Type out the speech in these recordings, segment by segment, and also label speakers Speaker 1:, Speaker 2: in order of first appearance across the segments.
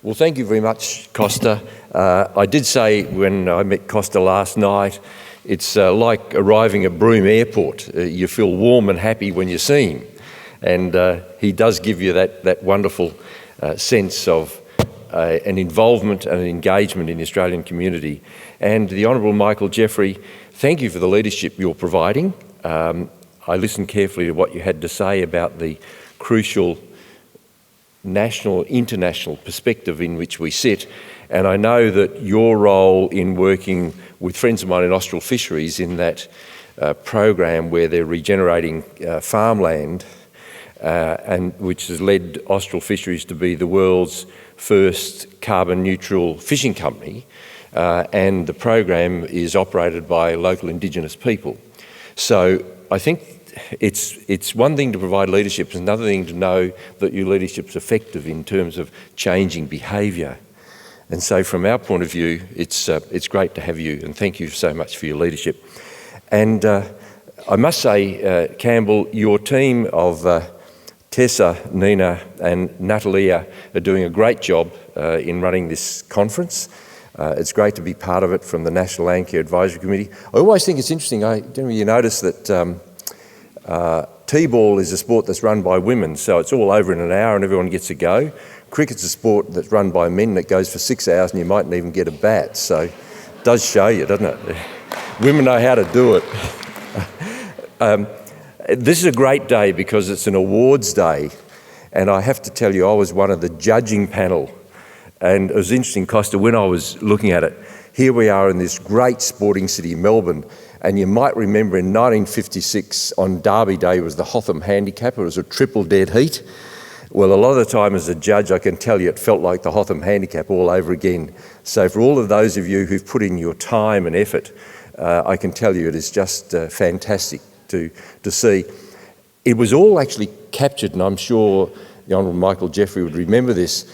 Speaker 1: Well, thank you very much, Costa. I did say when I met Costa last night, it's like arriving at Broome Airport. You feel warm and happy when you see him. And he does give you that wonderful sense of an involvement and an engagement in the Australian community. And the Honourable Michael Jeffrey, thank you for the leadership you're providing. I listened carefully to what you had to say about the crucial national, international perspective in which we sit, and I know that your role in working with friends of mine in Austral Fisheries in that program where they're regenerating farmland, and which has led Austral Fisheries to be the world's first carbon neutral fishing company, and the program is operated by local Indigenous people. So I think it's one thing to provide leadership, it's another thing to know that your leadership's effective in terms of changing behaviour. And so from our point of view, it's great to have you, and thank you so much for your leadership. And I must say, Campbell, your team of Tessa, Nina and Natalia are doing a great job in running this conference. It's great to be part of it from the National Landcare Advisory Committee. I always think it's interesting, you notice that T-ball is a sport that's run by women, so it's all over in an hour and everyone gets a go. Cricket's a sport that's run by men that goes for 6 hours and you mightn't even get a bat, so it does show you, doesn't it? Women know how to do it. This is a great day because it's an awards day, and I have to tell you, I was one of the judging panel, and it was interesting, Costa, when I was looking at it, here we are in this great sporting city, Melbourne, and you might remember in 1956 on Derby Day was the Hotham Handicap. It was a triple dead heat. Well, a lot of the time as a judge, I can tell you it felt like the Hotham Handicap all over again. So for all of those of you who've put in your time and effort, I can tell you it is just fantastic to see. It was all actually captured, and I'm sure the Honourable Michael Jeffrey would remember this.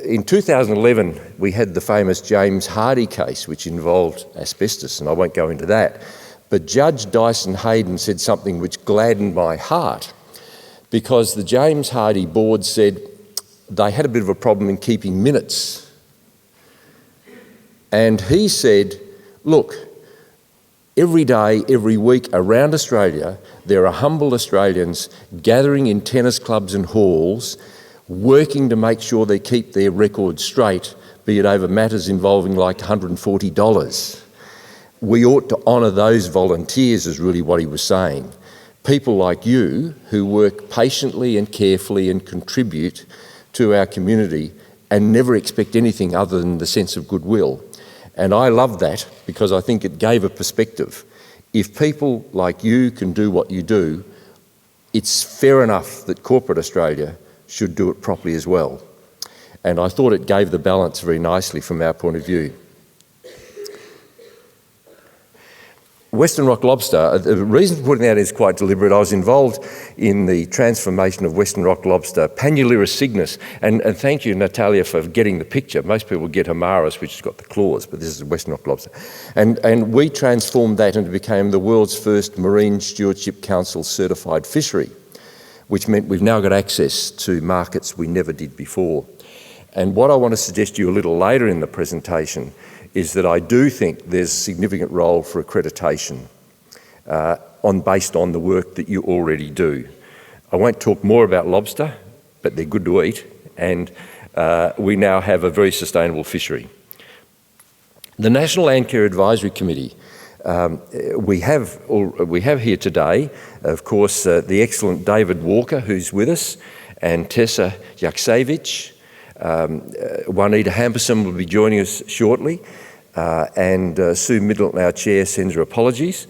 Speaker 1: In 2011, we had the famous James Hardie case, which involved asbestos, and I won't go into that. But Judge Dyson Hayden said something which gladdened my heart, because the James Hardie board said they had a bit of a problem in keeping minutes. And he said, look, every day, every week around Australia, there are humble Australians gathering in tennis clubs and halls, working to make sure they keep their records straight, be it over matters involving like $140. We ought to honour those volunteers, is really what he was saying. People like you who work patiently and carefully and contribute to our community and never expect anything other than the sense of goodwill. And I love that because I think it gave a perspective. If people like you can do what you do, it's fair enough that corporate Australia should do it properly as well. And I thought it gave the balance very nicely from our point of view. Western Rock Lobster, the reason for putting that is quite deliberate. I was involved in the transformation of Western Rock Lobster, Panulira cygnus, and thank you, Natalia, for getting the picture. Most people get Hamaris, which has got the claws, but this is Western Rock Lobster. And we transformed that and it became the world's first Marine Stewardship Council certified fishery, which meant we've now got access to markets we never did before. And what I want to suggest to you a little later in the presentation is that I do think there's a significant role for accreditation based on the work that you already do. I won't talk more about lobster, but they're good to eat, and we now have a very sustainable fishery. The National Landcare Advisory Committee, we have here today, of course, the excellent David Walker, who's with us, and Tessa Jaksevich. Juanita Hamperson will be joining us shortly, and Sue Middleton, our chair, sends her apologies.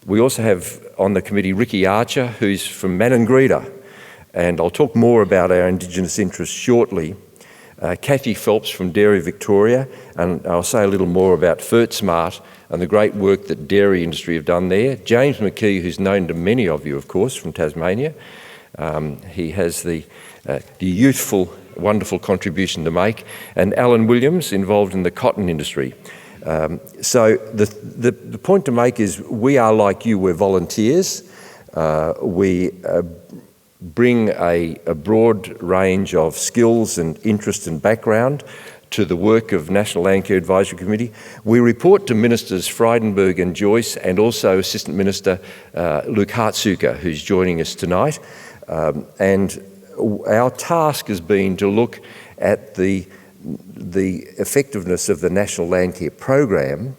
Speaker 1: We also have on the committee Ricky Archer, who's from Maningrida, and I'll talk more about our Indigenous interests shortly. Kathy Phelps from Dairy Victoria, and I'll say a little more about FertSmart and the great work that dairy industry have done there. James McKee, who's known to many of you, of course, from Tasmania. He has the youthful, wonderful contribution to make, and Alan Williams, involved in the cotton industry. So the point to make is we are like you, we're volunteers. We bring a broad range of skills and interest and background to the work of National Landcare Advisory Committee. We report to Ministers Frydenberg and Joyce, and also Assistant Minister Luke Hartsuker, who's joining us tonight. And our task has been to look at the effectiveness of the National Landcare program.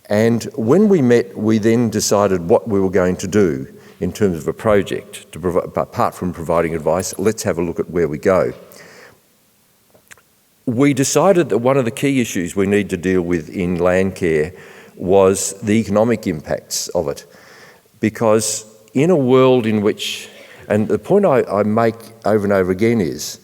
Speaker 1: And when we met, we then decided what we were going to do in terms of a project. Apart from providing advice, let's have a look at where we go. We decided that one of the key issues we need to deal with in Landcare was the economic impacts of it. Because in a world in which, and the point I make over and over again is,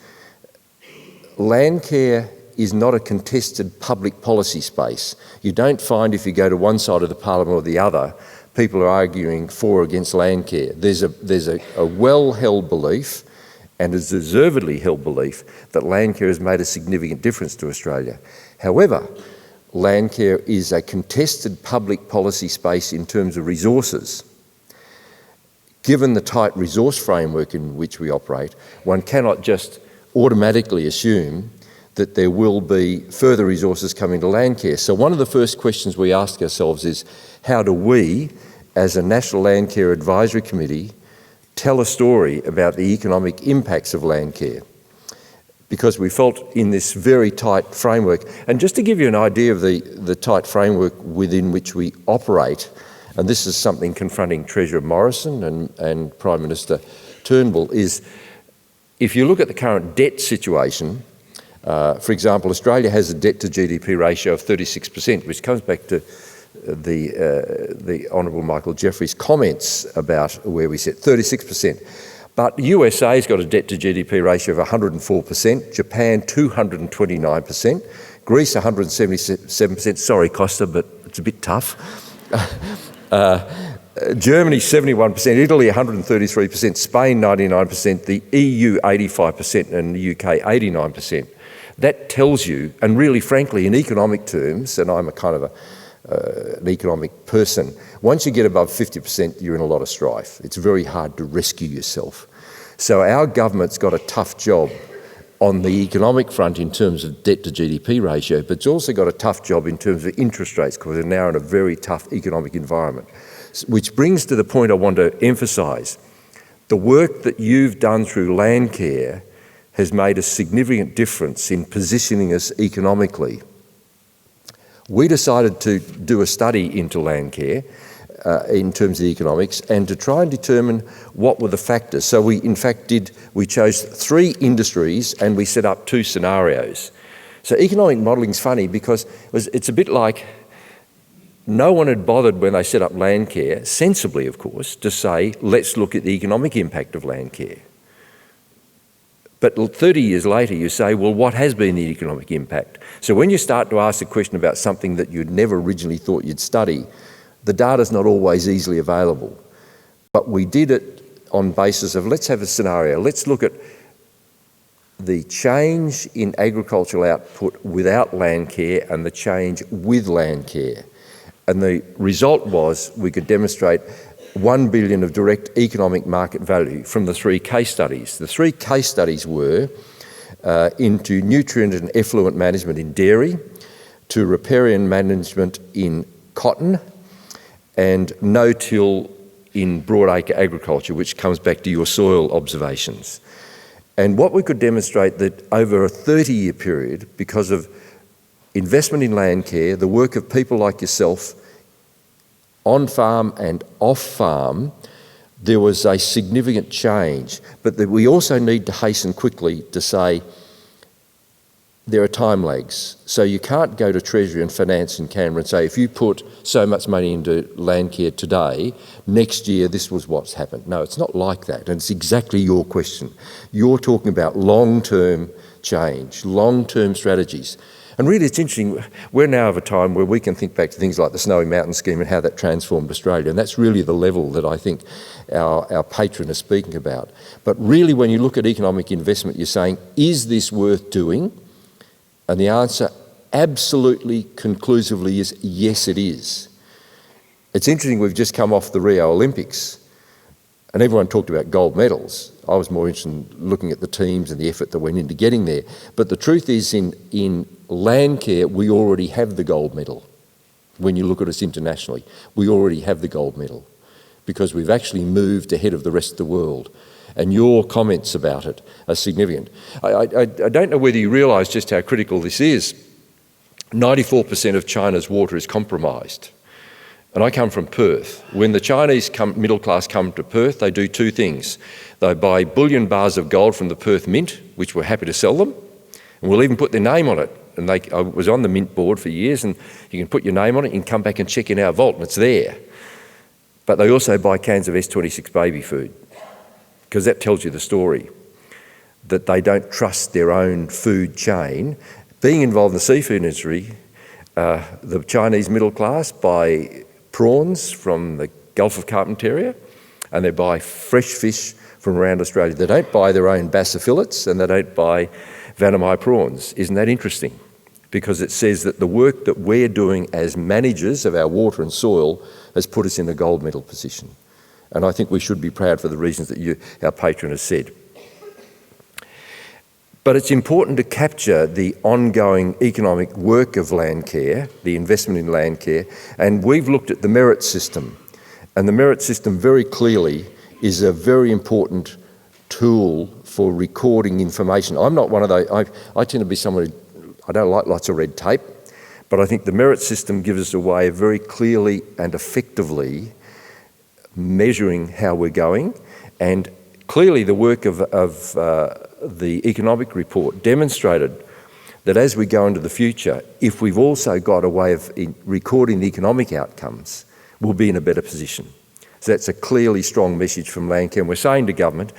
Speaker 1: Landcare is not a contested public policy space. You don't find, if you go to one side of the parliament or the other, people are arguing for or against Landcare. There's a well-held belief, and a deservedly held belief, that Landcare has made a significant difference to Australia. However, Landcare is a contested public policy space in terms of resources. Given the tight resource framework in which we operate, one cannot just automatically assume that there will be further resources coming to Landcare. So one of the first questions we ask ourselves is, how do we, as a National Landcare Advisory Committee, tell a story about the economic impacts of Landcare? Because we felt in this very tight framework, and just to give you an idea of the tight framework within which we operate, and this is something confronting Treasurer Morrison and Prime Minister Turnbull, is if you look at the current debt situation, for example, Australia has a debt to GDP ratio of 36%, which comes back to the Honourable Michael Jeffrey's comments about where we sit, 36%. But USA's got a debt to GDP ratio of 104%, Japan 229%, Greece 177%, sorry Costa, but it's a bit tough. Germany 71%, Italy 133%, Spain 99%, the EU 85% and the UK 89%. That tells you, and really frankly in economic terms, and I'm a kind of an economic person, once you get above 50%, you're in a lot of strife. It's very hard to rescue yourself. So our government's got a tough job on the economic front in terms of debt to GDP ratio, but it's also got a tough job in terms of interest rates, because we're now in a very tough economic environment. Which brings to the point I want to emphasise. The work that you've done through Landcare has made a significant difference in positioning us economically. We decided to do a study into Landcare in terms of the economics, and to try and determine what were the factors. So we chose 3 industries and we set up 2 scenarios. So economic modelling is funny because it's a bit like no one had bothered when they set up Landcare, sensibly of course, to say, let's look at the economic impact of Landcare. But 30 years later you say, well, what has been the economic impact? So when you start to ask a question about something that you'd never originally thought you'd study, the data's not always easily available. But we did it on basis of, let's have a scenario. Let's look at the change in agricultural output without Landcare and the change with Landcare. And the result was we could demonstrate 1 billion of direct economic market value from the 3 case studies. The 3 case studies were into nutrient and effluent management in dairy, to riparian management in cotton, and no-till in broadacre agriculture, which comes back to your soil observations. And what we could demonstrate that over a 30-year period, because of investment in Landcare, the work of people like yourself, on-farm and off-farm, there was a significant change. But that we also need to hasten quickly to say there are time lags. So you can't go to Treasury and Finance in Canberra and say, if you put so much money into Landcare today, next year this was what's happened. No, it's not like that. And it's exactly your question. You're talking about long-term change, long-term strategies. And really it's interesting, we're now of a time where we can think back to things like the Snowy Mountain Scheme and how that transformed Australia, and that's really the level that I think our patron is speaking about. But really when you look at economic investment, you're saying, is this worth doing? And the answer absolutely conclusively is yes, it is. It's interesting, we've just come off the Rio Olympics. And everyone talked about gold medals. I was more interested in looking at the teams and the effort that went into getting there. But the truth is, in Landcare, we already have the gold medal. When you look at us internationally, we already have the gold medal because we've actually moved ahead of the rest of the world. And your comments about it are significant. I don't know whether you realise just how critical this is. 94% of China's water is compromised. And I come from Perth. When the Chinese middle class come to Perth, they do two things. They buy bullion bars of gold from the Perth Mint, which we're happy to sell them, and we'll even put their name on it. And I was on the Mint board for years, and you can put your name on it, you can come back and check in our vault, and it's there. But they also buy cans of S26 baby food, because that tells you the story, that they don't trust their own food chain. Being involved in the seafood industry, the Chinese middle class buy prawns from the Gulf of Carpentaria, and they buy fresh fish from around Australia. They don't buy their own bassa fillets, and they don't buy Vanamai prawns. Isn't that interesting? Because it says that the work that we're doing as managers of our water and soil has put us in a gold medal position. And I think we should be proud for the reasons that our patron has said. But it's important to capture the ongoing economic work of Landcare, the investment in Landcare, and we've looked at the merit system. And the merit system very clearly is a very important tool for recording information. I'm not one of those, I tend to be someone who, I don't like lots of red tape, but I think the merit system gives us a way of very clearly and effectively measuring how we're going. And clearly the work of the economic report demonstrated that as we go into the future, if we've also got a way of recording the economic outcomes, we'll be in a better position. So that's a clearly strong message from Landcare. And we're saying to government,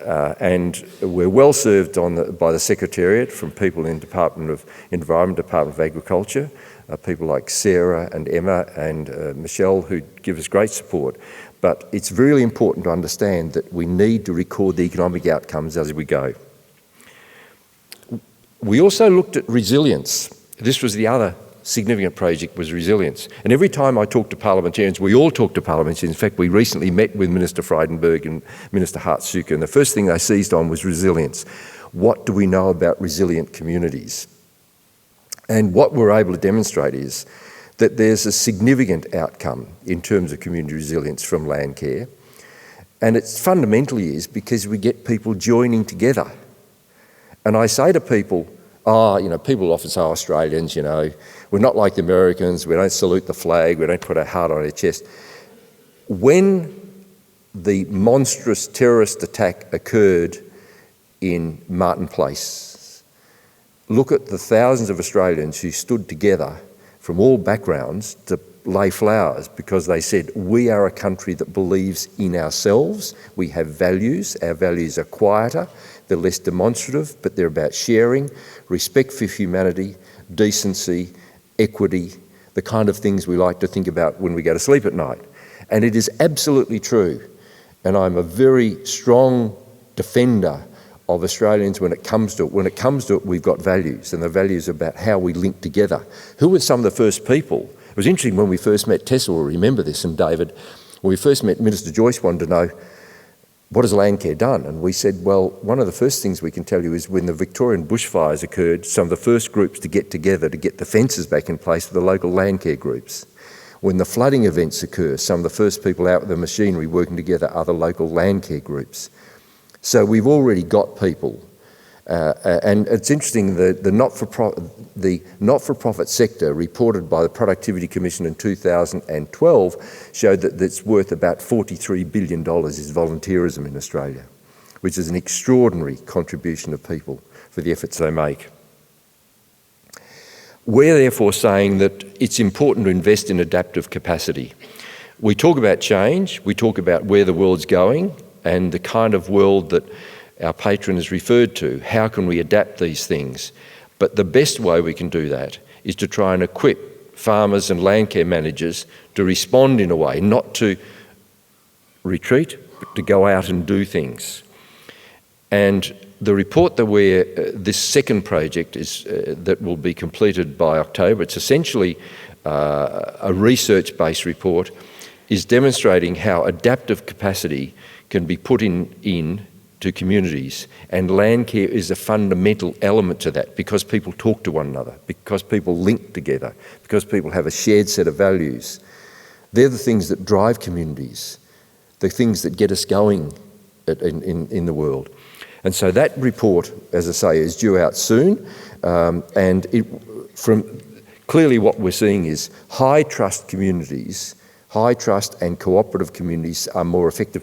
Speaker 1: and we're well served by the Secretariat from people in Department of Environment, Department of Agriculture, people like Sarah and Emma and Michelle who give us great support. But it's really important to understand that we need to record the economic outcomes as we go. We also looked at resilience. This was the other significant project, was resilience. And every time I talk to parliamentarians, we all talk to parliamentarians. In fact, we recently met with Minister Frydenberg and Minister Hartsuka, and the first thing they seized on was resilience. What do we know about resilient communities? And what we're able to demonstrate is that there's a significant outcome in terms of community resilience from Landcare. And it fundamentally is because we get people joining together. And I say to people, people often say, Australians, we're not like the Americans, we don't salute the flag, we don't put our heart on our chest. When the monstrous terrorist attack occurred in Martin Place, look at the thousands of Australians who stood together from all backgrounds to lay flowers because they said, we are a country that believes in ourselves, we have values, our values are quieter, they're less demonstrative, but they're about sharing, respect for humanity, decency, equity, the kind of things we like to think about when we go to sleep at night. And it is absolutely true. And I'm a very strong defender of Australians when it comes to it. When it comes to it, we've got values, and the values are about how we link together. Who were some of the first people? It was interesting when we first met, Tessa will remember this, and David, when we first met, Minister Joyce wanted to know, what has Landcare done? And we said, well, one of the first things we can tell you is when the Victorian bushfires occurred, some of the first groups to get together to get the fences back in place were the local Landcare groups. When the flooding events occur, some of the first people out with the machinery working together are the local Landcare groups. So we've already got people. And it's interesting, the not-for-profit sector reported by the Productivity Commission in 2012 showed that it's worth about $43 billion is volunteerism in Australia, which is an extraordinary contribution of people for the efforts they make. We're therefore saying that it's important to invest in adaptive capacity. We talk about change, we talk about where the world's going and the kind of world that our patron has referred to. How can we adapt these things? But the best way we can do that is to try and equip farmers and Landcare managers to respond in a way, not to retreat, but to go out and do things. And the report that this second project is that will be completed by October, it's essentially a research-based report, is demonstrating how adaptive capacity can be put in to communities, and Landcare is a fundamental element to that, because people talk to one another, because people link together, because people have a shared set of values. They're the things that drive communities, the things that get us going in the world. And so that report, as I say, is due out soon, and clearly what we're seeing is high trust communities, high trust and cooperative communities are more effective.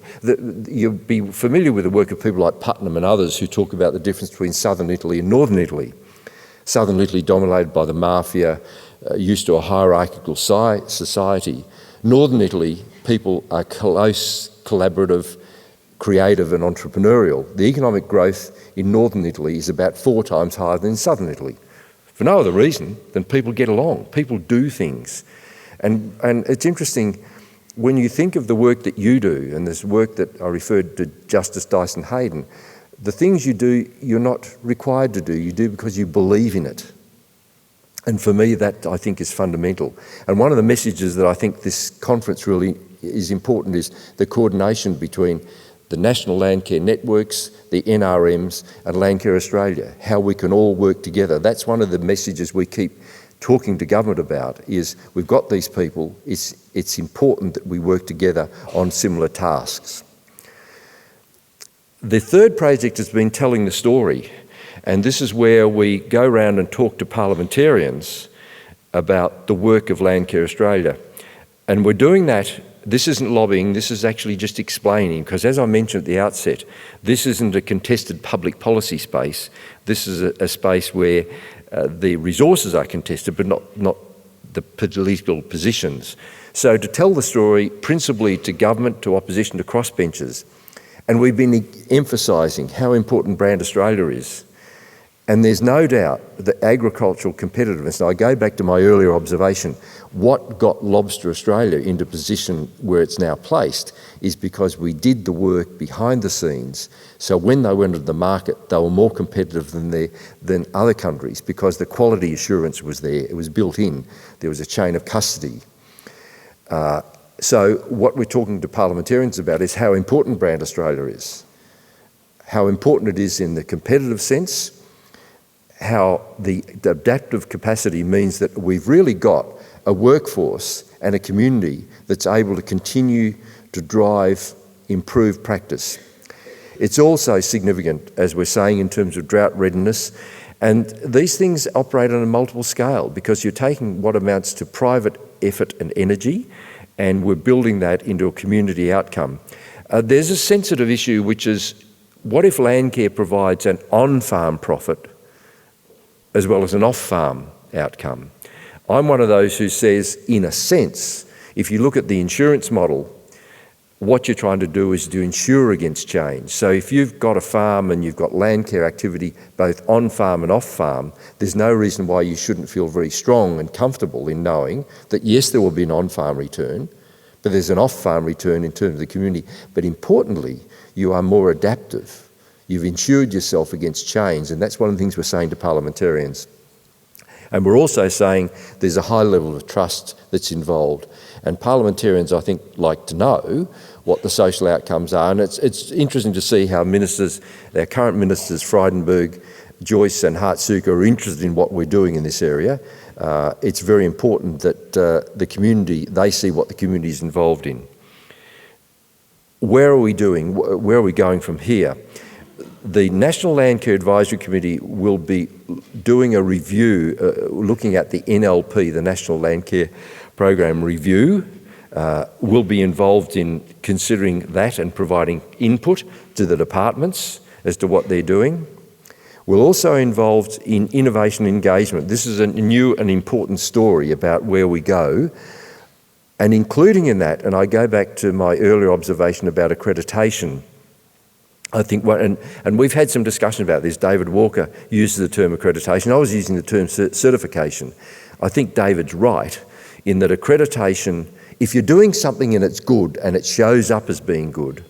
Speaker 1: You'll be familiar with the work of people like Putnam and others who talk about the difference between southern Italy and northern Italy. Southern Italy dominated by the mafia, used to a hierarchical society. Northern Italy, people are close, collaborative, creative and entrepreneurial. The economic growth in northern Italy is about 4 times higher than in southern Italy. For no other reason than people get along, people do things. And it's interesting, when you think of the work that you do, and this work that I referred to Justice Dyson Hayden, the things you do, you're not required to do, you do because you believe in it. And for me, that I think is fundamental. And one of the messages that I think this conference really is important is the coordination between the National Landcare Networks, the NRMs and Landcare Australia, how we can all work together. That's one of the messages we keep talking to government about, is we've got these people, it's important that we work together on similar tasks. The third project has been telling the story, and this is where we go around and talk to parliamentarians about the work of Landcare Australia. And we're doing that. This isn't lobbying, this is actually just explaining, because as I mentioned at the outset, this isn't a contested public policy space. This is a space where the resources are contested, but not the political positions. So to tell the story principally to government, to opposition, to crossbenchers, and we've been emphasising how important Brand Australia is. And there's no doubt that agricultural competitiveness, and I go back to my earlier observation, what got Lobster Australia into position where it's now placed is because we did the work behind the scenes. So when they went to the market, they were more competitive than other countries, because the quality assurance was there, it was built in, there was a chain of custody. So what we're talking to parliamentarians about is how important Brand Australia is, how important it is in the competitive sense, how the adaptive capacity means that we've really got a workforce and a community that's able to continue to drive improved practice. It's also significant, as we're saying, in terms of drought readiness, and these things operate on a multiple scale, because you're taking what amounts to private effort and energy, and we're building that into a community outcome. There's a sensitive issue, which is, what if Landcare provides an on-farm profit as well as an off-farm outcome? I'm one of those who says, in a sense, if you look at the insurance model, what you're trying to do is to insure against change. So if you've got a farm and you've got Landcare activity both on-farm and off-farm, there's no reason why you shouldn't feel very strong and comfortable in knowing that yes, there will be an on-farm return, but there's an off-farm return in terms of the community. But importantly, you are more adaptive. You've insured yourself against change, and that's one of the things we're saying to parliamentarians. And we're also saying there's a high level of trust that's involved. And parliamentarians, I think, like to know what the social outcomes are. And it's interesting to see how ministers, our current ministers, Frydenberg, Joyce and Hartsuka, are interested in what we're doing in this area. It's very important that the community, they see what the community is involved in. Where are we doing? Where are we going from here? The National Landcare Advisory Committee will be doing a review, looking at the NLP, the National Landcare Program Review. We'll be involved in considering that and providing input to the departments as to what they're doing. We're also involved in innovation engagement. This is a new and important story about where we go. And including in that, and I go back to my earlier observation about accreditation, I think, and we've had some discussion about this. David Walker uses the term accreditation. I was using the term certification. I think David's right in that accreditation, if you're doing something and it's good and it shows up as being good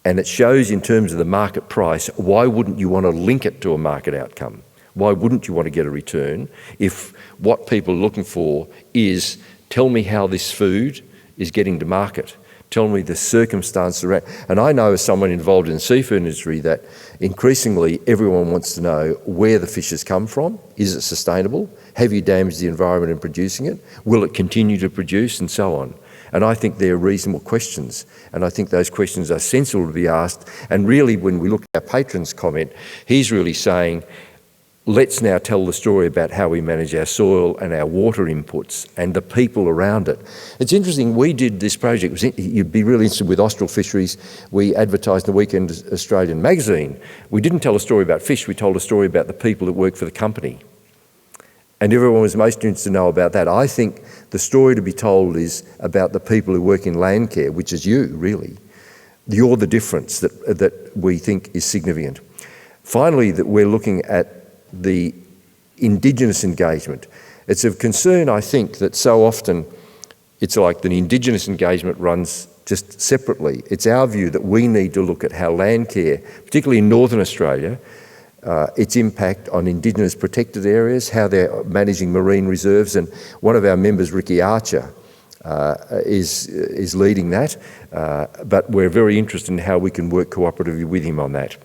Speaker 1: and it shows in terms of the market price, why wouldn't you want to link it to a market outcome? Why wouldn't you want to get a return if what people are looking for is, tell me how this food is getting to market? tell me the circumstances around. And I know as someone involved in the seafood industry that increasingly everyone wants to know where the fish has come from. Is it sustainable? Have you damaged the environment in producing it? Will it continue to produce? And so on. And I think they're reasonable questions. And I think those questions are sensible to be asked. And really, when we look at our patron's comment, he's really saying, let's now tell the story about how we manage our soil and our water inputs and the people around it. It's interesting, we did this project, you'd be really interested with Austral Fisheries. We advertised in the Weekend Australian magazine. We didn't tell a story about fish, we told a story about the people that work for the company. And everyone was most interested to know about that. I think the story to be told is about the people who work in Landcare, which is you, really. You're the difference that we think is significant. Finally, that we're looking at the Indigenous engagement. It's of concern, I think, that so often it's like the Indigenous engagement runs just separately. It's our view that we need to look at how Landcare, particularly in Northern Australia, its impact on Indigenous protected areas, how they're managing marine reserves, and one of our members, Ricky Archer, is leading that, but we're very interested in how we can work cooperatively with him on that.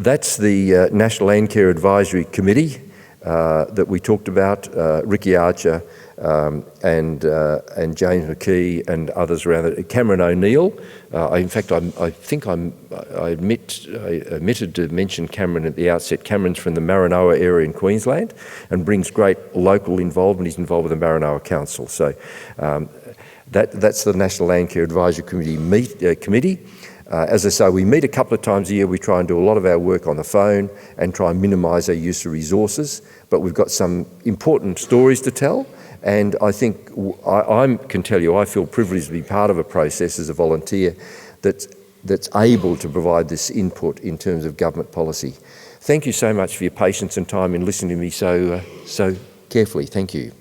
Speaker 1: That's the National Landcare Advisory Committee that we talked about, Ricky Archer and James McKee and others around it. Cameron O'Neill. I omitted to mention Cameron at the outset. Cameron's from the Maranoa area in Queensland and brings great local involvement. He's involved with the Maranoa Council. So that's the National Landcare Advisory Committee. As I say, we meet a couple of times a year. We try and do a lot of our work on the phone and try and minimise our use of resources. But we've got some important stories to tell. And I think I can tell you, I feel privileged to be part of a process as a volunteer that's able to provide this input in terms of government policy. Thank you so much for your patience and time in listening to me so carefully. Thank you.